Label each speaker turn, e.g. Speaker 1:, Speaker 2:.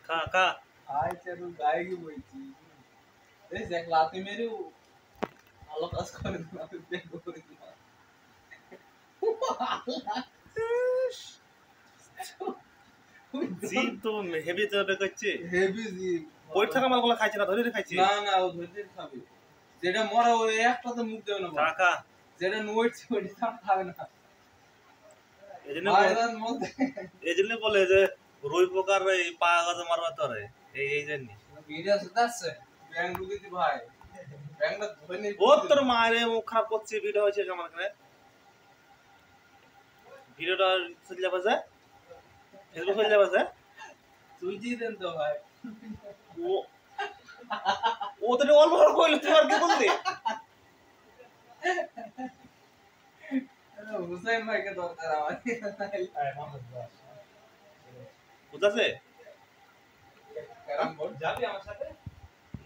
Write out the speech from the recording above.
Speaker 1: খা খা
Speaker 2: আয় চারু গায়ে কি বইছি এই দেখ লাতি মেরে ভালো কাজ করে দিলাম আমি বের করে দিলাম
Speaker 1: জিপ তো হেভি তো করছে
Speaker 2: হেভি জিপ
Speaker 1: ওই টাকা মালগুলো খাইছে না ধরে খাইছে
Speaker 2: না না ও ধরে খাবে যেটা মরা ওই একটা তো মুখ দেবে না
Speaker 1: খা খা
Speaker 2: যেটা নড়ছে ওইটা খাবে না
Speaker 1: এজন্য বলে যে রুই পোকার এই পা গাছে মারবা তোরে এই জন্য
Speaker 2: ভিডিও সুদাচ্ছে ব্যাং ঢুকেছি ভাই ব্যাংটা ধরে নিয়ে
Speaker 1: ও তোর মায়ের মুখ খারাপ করছে ভিডিও হয়েছে আমার এখানে ভিডিওটা চলে যাবে যে ফেসবুক চলে যাবে যে
Speaker 2: তুই দেন তো ভাই
Speaker 1: ও ও তো অল্প অল্প কইলো তুই আর কি বললি
Speaker 2: হুসাইন ভাইকে দরকার আমার
Speaker 1: বুঝাছে
Speaker 2: যাবি আমার সাথে